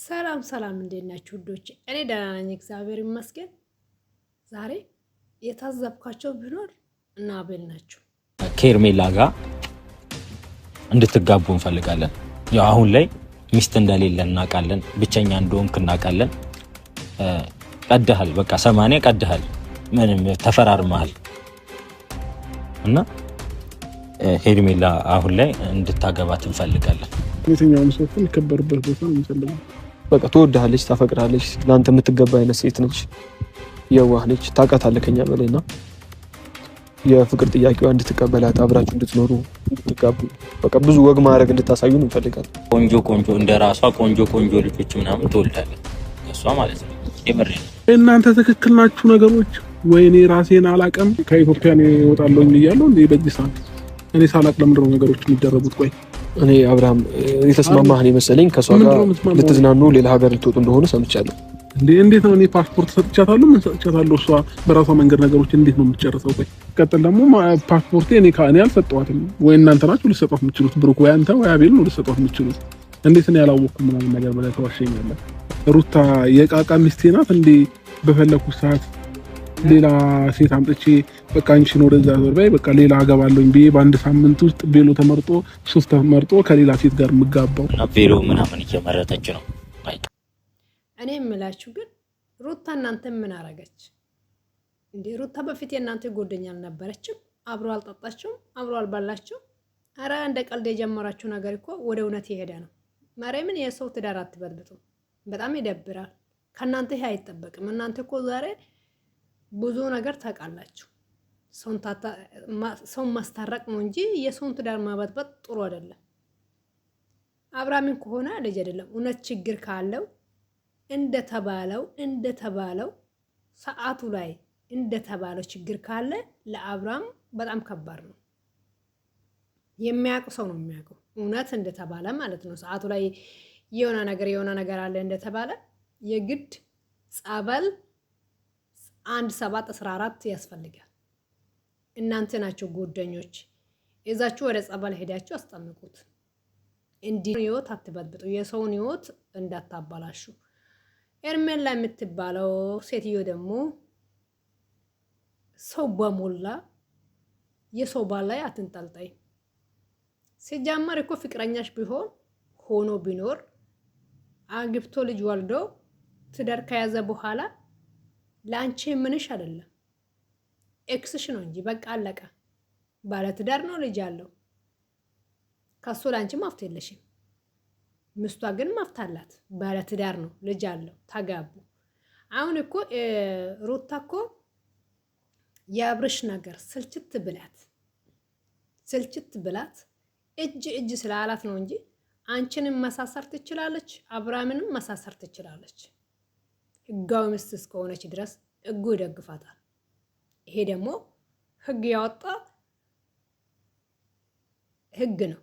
ሰላም ሰላም እንዴት ናችሁ ውዶች? እኔ ደህና ነኝ እግዚአብሔር ይመስገን። ዛሬ የታዘብኳቸው ቢኖር እና አቤል ናቸው። ከኤርሜላ ጋር እንድትጋቡ እንፈልጋለን። ያው አሁን ላይ ሚስት እንደሌለ እናውቃለን፣ ብቸኛ እንደሆንክ እናውቃለን። ቀድሃል፣ በቃ 80 ቀድሃል፣ ምንም ተፈራርመሃል እና ኤርሜላ አሁን ላይ እንድታገባት እንፈልጋለን። የትኛውም ሰው የሚከበርበት ቦታ ነው የሚፈልገው። በቃ ትወድሃለች፣ ታፈቅራለች፣ ለአንተ የምትገባ አይነት ሴት ነች፣ የዋህ ነች፣ ታውቃታለህ ከኛ በላይና የፍቅር ጥያቄዋ እንድትቀበላት አብራችሁ እንድትኖሩ እንድትጋቡ በቃ ብዙ ወግ ማድረግ እንድታሳዩን እንፈልጋለን። ቆንጆ ቆንጆ እንደራሷ ቆንጆ ቆንጆ ልጆች ምናምን ትወልዳለች እሷ ማለት ነው። የምሬ እናንተ ትክክል ናችሁ ነገሮች ወይ እኔ ራሴን አላቀም ከኢትዮጵያ ነው እወጣለሁ እያለሁ እንዴ በዚህ ሰዓት እኔ ሳላቅ ለምንድነው ነገሮች የሚደረጉት? ቆይ እኔ አብርሃም የተስማማህን የመሰለኝ ከሷ ጋር ልትዝናኑ ሌላ ሀገር ልትወጡ እንደሆነ ሰምቻለሁ። እንዴት ነው? እኔ ፓስፖርት ሰጥቻታለሁ፣ ምን ሰጥቻታለሁ? እሷ በራሷ መንገድ ነገሮች እንዴት ነው የምትጨርሰው? ቆይ ቀጥል ደግሞ ፓስፖርቴ እኔ አልሰጠኋትም ወይ እናንተ ናችሁ ልትሰጧት የምትችሉት? ብሩክ ወይ አንተ ወይ አቤል ነው ልትሰጧት የምትችሉት። እንዴት ነው ያላወቅኩም ምናምን ነገር ብለህ ተዋሸኛለህ? ሩታ የቃቃ ሚስቴ ናት እንዴ? በፈለኩት ሰዓት ሌላ ሴት አምጥቼ በቃ አንቺን ወደዛ ዞር በይ በቃ ሌላ አገባለሁኝ ብዬ በአንድ ሳምንት ውስጥ ቤሎ ተመርጦ ሶስት ተመርጦ ከሌላ ሴት ጋር የምጋባው እና ቤሎ ምናምን እየመረጠች ነው። እኔ የምላችሁ ግን ሩታ እናንተ ምን አረገች እንዴ? ሩታ በፊት የእናንተ ጎደኛ አልነበረችም? አብሮ አልጠጣችሁም? አብሮ አልባላችሁም? አረ እንደ ቀልድ የጀመራችሁ ነገር እኮ ወደ እውነት የሄደ ነው። ማርያምን የሰው ትዳር አትበልብጡ። በጣም ይደብራል። ከእናንተ ይሄ አይጠበቅም። እናንተ እኮ ዛሬ ብዙ ነገር ታውቃላችሁ። ሰውን ማስታረቅ ነው እንጂ የሰውን ትዳር ማበጥበጥ ጥሩ አይደለም። አብርሃምን ከሆነ ልጅ አይደለም እውነት ችግር ካለው እንደተባለው ሰዓቱ ላይ እንደተባለው ችግር ካለ ለአብርሃም በጣም ከባድ ነው። የሚያውቁ ሰው ነው የሚያውቀው እውነት እንደተባለ ማለት ነው። ሰዓቱ ላይ የሆነ ነገር አለ እንደተባለ የግድ ጸበል 1/7/14 ያስፈልጋል። እናንተ ናቸው ጎደኞች እዛችሁ ወደ ጸበል ሄዳችሁ አስጠምቁት። እንዲህ ህይወት አትበጥብጡ፣ የሰውን ህይወት እንዳታባላሹ። ኤርሜላ የምትባለው ሴትዮ ደግሞ ሰው በሞላ የሰው ባል ላይ አትንጠልጠይ። ሲጀመር እኮ ፍቅረኛሽ ሆኖ ቢኖር አግብቶ ልጅ ወልዶ ትዳር ከያዘ በኋላ ላንቺ ምንሽ አይደለም ኤክስሽ ነው እንጂ በቃ አለቀ። ባለ ትዳር ነው ልጅ አለው። ከሱ ላንቺ ማፍት የለሽም። ምስቷ ግን ማፍት አላት። ባለ ትዳር ነው ልጅ አለው። ተጋቡ። አሁን እኮ ሩታ እኮ የአብርሽ ነገር ስልችት ብላት እጅ ስላላት ነው እንጂ አንቺንም መሳሰር ትችላለች፣ አብርሃምንም መሳሰር ትችላለች። ህጋዊ ሚስት እስከሆነች ድረስ ህጉ ይደግፋታል። ይሄ ደግሞ ህግ ያወጣ ህግ ነው።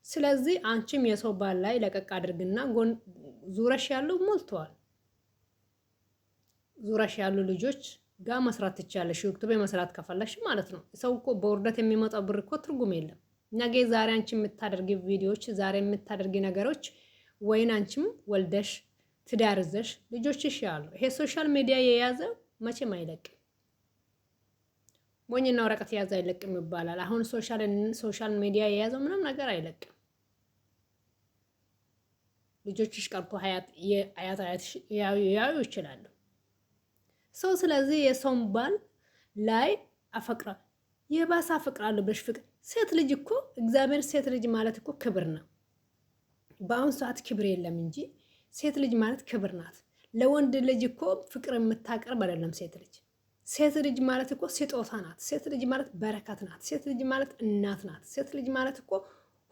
ስለዚህ አንቺም የሰው ባል ላይ ለቀቅ አድርግና ዙረሽ ያለው ሞልተዋል። ዙረሽ ያሉ ልጆች ጋር መስራት ትችላለሽ። ዩቲዩብ መስራት ከፈለሽ ማለት ነው። ሰው እኮ በውርደት የሚመጣው ብር እኮ ትርጉም የለም። ነገ ዛሬ አንቺ የምታደርጊ ቪዲዮዎች ዛሬ የምታደርጊ ነገሮች ወይን አንቺም ወልደሽ ትዳር ይዘሽ ልጆችሽ ያሉ ይሄ ሶሻል ሚዲያ የያዘ መቼም አይለቅም። ሞኝና ወረቀት የያዘ አይለቅም ይባላል። አሁን ሶሻል ሚዲያ የያዘው ምንም ነገር አይለቅም። ልጆችሽ ቀርቶ አያትሽ ያዩ ይችላሉ ሰው። ስለዚህ የሰውን ባል ላይ የባሰ አፈቅራለሁ ብለሽ ፍቅር ሴት ልጅ እኮ እግዚአብሔር ሴት ልጅ ማለት እኮ ክብር ነው። በአሁን ሰዓት ክብር የለም እንጂ ሴት ልጅ ማለት ክብር ናት። ለወንድ ልጅ እኮ ፍቅር የምታቀርብ አይደለም ሴት ልጅ። ሴት ልጅ ማለት እኮ ስጦታ ናት። ሴት ልጅ ማለት በረከት ናት። ሴት ልጅ ማለት እናት ናት። ሴት ልጅ ማለት እኮ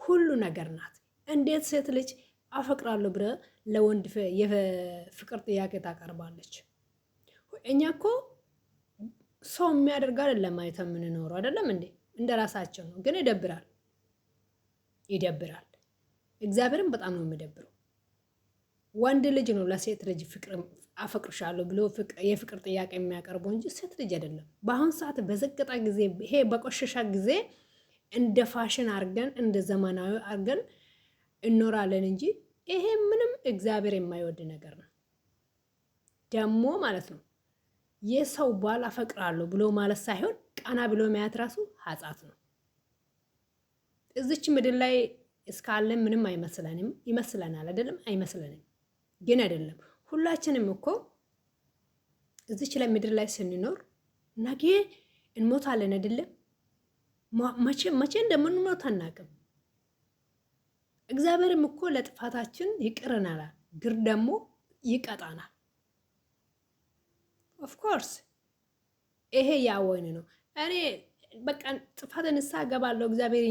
ሁሉ ነገር ናት። እንዴት ሴት ልጅ አፈቅራለሁ ብለ ለወንድ የፍቅር ጥያቄ ታቀርባለች? እኛ እኮ ሰው የሚያደርግ አይደለም ማለት የምንኖረው አይደለም እንዴ? እንደ ራሳቸው ነው። ግን ይደብራል። እግዚአብሔርን በጣም ነው የሚደብረው። ወንድ ልጅ ነው ለሴት ልጅ ፍቅር አፈቅርሻለሁ ብሎ የፍቅር ጥያቄ የሚያቀርበው እንጂ ሴት ልጅ አይደለም። በአሁን ሰዓት በዘቀጣ ጊዜ ይሄ በቆሸሻ ጊዜ እንደ ፋሽን አርገን እንደ ዘመናዊ አርገን እኖራለን እንጂ ይሄ ምንም እግዚአብሔር የማይወድ ነገር ነው። ደግሞ ማለት ነው የሰው ባል አፈቅራለሁ ብሎ ማለት ሳይሆን ቀና ብሎ ማየት ራሱ ኃጢአት ነው። እዚች ምድር ላይ እስካለን ምንም አይመስለንም። ይመስለናል አይደለም? አይመስለንም ግን አይደለም። ሁላችንም እኮ እዚች ላይ ምድር ላይ ስንኖር ነገ እንሞታለን አይደለም? መቼ እንደምንሞት አናውቅም። እግዚአብሔርም እኮ ለጥፋታችን ይቅርናል፣ ግን ደግሞ ይቀጣናል። ኦፍኮርስ ይሄ ያወይን ነው። እኔ በቃ ጥፋት ንስሐ እገባለሁ፣ እግዚአብሔር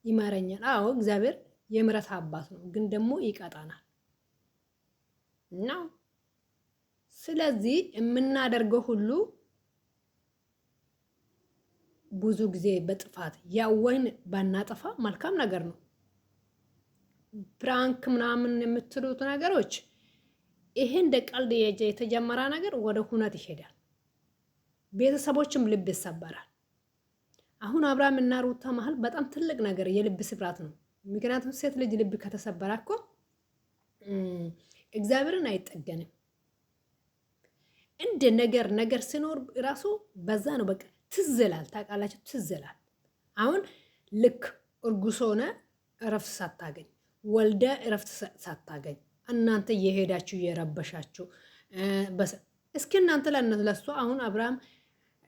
ይመረኛል። አዎ እግዚአብሔር የምሕረት አባት ነው፣ ግን ደግሞ ይቀጣናል እና ስለዚህ የምናደርገው ሁሉ ብዙ ጊዜ በጥፋት ያወይን ባናጠፋ መልካም ነገር ነው። ፕራንክ ምናምን የምትሉት ነገሮች ይሄ እንደ ቀልድ የተጀመረ ነገር ወደ ሁነት ይሄዳል። ቤተሰቦችም ልብ ይሰበራል። አሁን አብርሃም እና ሩታ መሀል በጣም ትልቅ ነገር የልብ ስብራት ነው። ምክንያቱም ሴት ልጅ ልብ ከተሰበረ እኮ እግዚአብሔርን አይጠገንም። እንደ ነገር ሲኖር ራሱ በዛ ነው በቃ ትዝላል። ታውቃላችሁ፣ ትዝላል። አሁን ልክ እርጉዝ ሆነ እረፍት ሳታገኝ ወልደ እረፍት ሳታገኝ እናንተ እየሄዳችሁ እየረበሻችሁ እስኪ እናንተ ለእሱ አሁን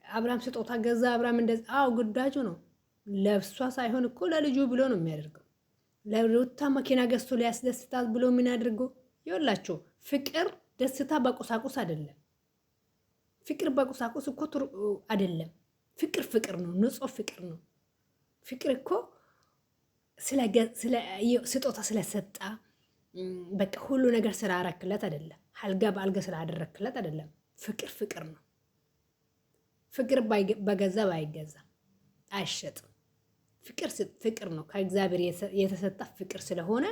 አብርሃም ስጦታ ገዛ። አብርሃም እንደዚህ አዎ ግዳጁ ነው። ለብሷ ሳይሆን እኮ ለልጁ ብሎ ነው የሚያደርገው። ለሩታ መኪና ገዝቶ ሊያስደስታት ብሎ ምን አድርጎ ይወላችሁ። ፍቅር ደስታ በቁሳቁስ አይደለም። ፍቅር በቁሳቁስ እኮ አይደለም። ፍቅር ነው። ንጹህ ፍቅር ነው። ፍቅር እኮ ስጦታ ስለሰጣ በቃ ሁሉ ነገር ስላረክለት አይደለም። አልጋ በአልጋ ስላደረክለት አይደለም። ፍቅር ነው። ፍቅር በገንዘብ አይገዛም፣ አይሸጥም። ፍቅር ነው። ከእግዚአብሔር የተሰጠ ፍቅር ስለሆነ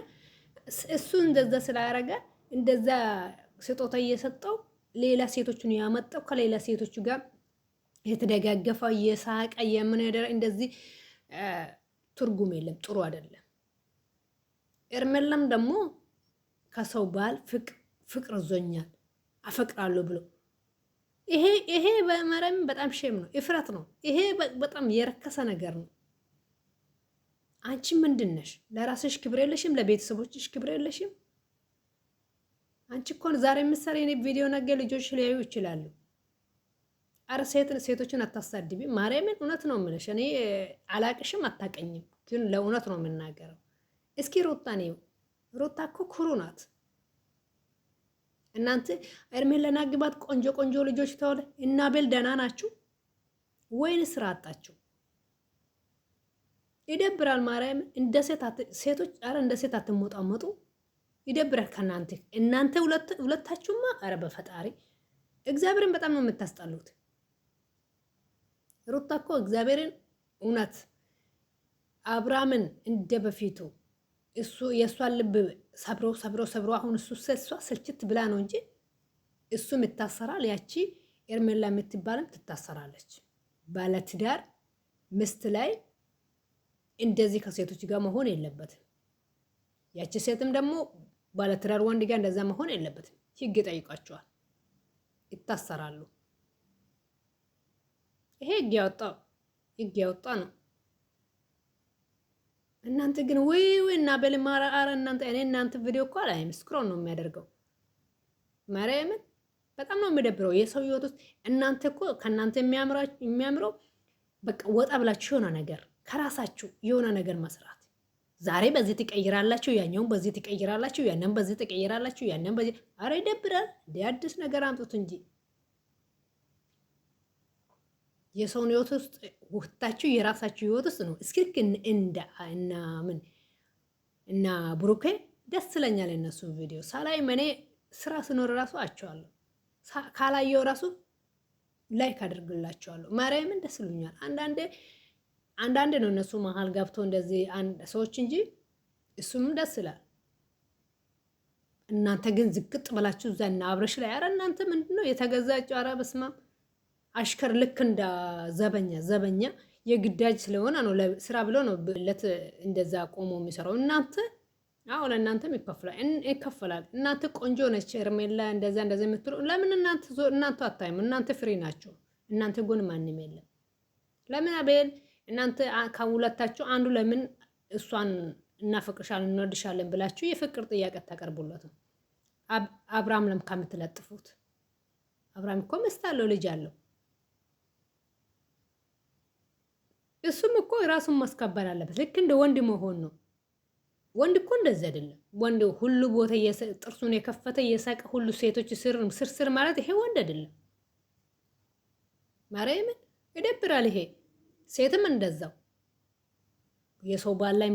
እሱ እንደዛ ስላረገ እንደዛ ስጦታ እየሰጠው ሌላ ሴቶችን ያመጣው ከሌላ ሴቶቹ ጋር የተደጋገፈ እየሳቀ የምንደረ እንደዚህ ትርጉም የለም። ጥሩ አይደለም። ኤርሜላም ደግሞ ከሰው ባል ፍቅር ዞኛል አፈቅራለሁ ብሎ ይሄ በመረም በጣም ሼም ነው፣ እፍረት ነው። ይሄ በጣም የረከሰ ነገር ነው። አንቺ ምንድን ነሽ? ለራስሽ ክብር የለሽም? ለቤተሰቦችሽ ክብር የለሽም? አንቺ እኮ ዛሬ የምትሰሪ የኔ ቪዲዮ ነገ ልጆች ሊያዩ ይችላሉ። አረ ሴቶችን አታሳድቢ ማርያምን። እውነት ነው የምልሽ። እኔ አላቅሽም፣ አታቀኝም፣ ግን ለእውነት ነው የምናገረው። እስኪ ሩታ ነው ሩታ እኮ ኩሩ ናት። እናንተ ኤርሜላና ግባት ቆንጆ ልጆች ተወለ እና ቤል ደህና ናችሁ ወይን ስራ አጣችሁ? ይደብራል። ማርያም እንደ ሴቶች አረ እንደ ሴት አትሞጣመጡ። ይደብራል። እናንተ ሁለታችሁማ አረ በፈጣሪ እግዚአብሔርን በጣም ነው የምታስጣሉት። ሩታ እኮ እግዚአብሔርን እውነት አብርሃምን እንደ በፊቱ እሱ የእሷን ልብ ሰብሮ አሁን እሷ ስልችት ብላ ነው እንጂ እሱም ይታሰራል። ያቺ ኤርሜላ የምትባልም ትታሰራለች። ባለትዳር ምስት ላይ እንደዚህ ከሴቶች ጋር መሆን የለበትም። ያቺ ሴትም ደግሞ ባለትዳር ወንድ ጋር እንደዛ መሆን የለበትም። ህግ ይጠይቃቸዋል፣ ይታሰራሉ። ይሄ ህግ ያወጣ ነው። እናንተ ግን ወይ እና በልማራ አረ እናንተ ቪዲዮ እኮ አላይም፣ ስክሮል ነው የሚያደርገው። ማርያምን በጣም ነው የሚደብረው የሰው ህይወት ውስጥ። እናንተ እኮ ከእናንተ የሚያምረው በቃ ወጣ ብላችሁ የሆነ ነገር ከራሳችሁ የሆነ ነገር መስራት። ዛሬ በዚህ ትቀይራላችሁ፣ ያኛውን በዚህ ትቀይራላችሁ፣ ያንን በዚህ ትቀይራላችሁ፣ ያንን በዚህ። አረ ይደብራል። አዲስ ነገር አምጡት እንጂ የሰውን ህይወት ውስጥ ወጣችሁ የራሳችሁ ህይወት ውስጥ ነው። እስኪ እና ብሩኬ ደስ ይለኛል የነሱ ቪዲዮ ሳላይ እኔ ስራ ስኖር ራሱ አቸዋለሁ። ካላየው ራሱ ላይክ አድርግላቸዋለሁ። ማርያምን ደስ ይሉኛል። አንዳንዴ ነው እነሱ መሀል ገብቶ እንደዚህ ሰዎች እንጂ እሱም ደስ ይላል። እናንተ ግን ዝቅጥ ብላችሁ ዘና አብረሽ ላይ አረ እናንተ ምንድነው የተገዛችሁ? አረ በስማም አሽከር ልክ እንደ ዘበኛ የግዳጅ ስለሆነ ነው ስራ ብሎ ነው ለት እንደዛ ቆሞ የሚሰራው። እናንተ አዎ ለእናንተም ይከፈላል። እናንተ ቆንጆ ነች ሄርሜላ እንደዛ የምትሉ ለምን እናንተ አታይም? እናንተ ፍሪ ናቸው። እናንተ ጎን ማንም የለም። ለምን አቤል እናንተ ከሁለታችሁ አንዱ ለምን እሷን እናፈቅርሻለን እንወድሻለን ብላችሁ የፍቅር ጥያቄ ታቀርቡለትም? አብርሃም ለም ከምትለጥፉት አብርሃም እኮ ሚስት አለው ልጅ አለው። እሱም እኮ ራሱን ማስከበር አለበት። ልክ እንደ ወንድ መሆን ነው። ወንድ እኮ እንደዚህ አይደለም። ወንድ ሁሉ ቦታ ጥርሱን የከፈተ እየሳቀ ሁሉ ሴቶች ስር ማለት ይሄ ወንድ አይደለም። ማርያምን ይደብራል። ይሄ ሴትም እንደዛው የሰው ባል ላይ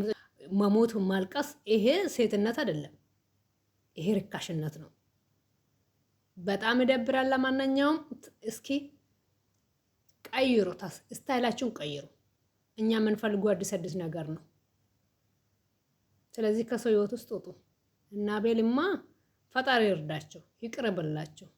መሞት ማልቀስ ይሄ ሴትነት አይደለም። ይሄ ርካሽነት ነው። በጣም ይደብራል። ለማንኛውም እስኪ ቀይሩ፣ ስታይላችሁን ቀይሩ። እኛ የምንፈልገው አዲስ ነገር ነው። ስለዚህ ከሰው ህይወት ውስጥ ውጡ እና አቤልማ ፈጣሪ ይርዳቸው፣ ይቅርብላቸው።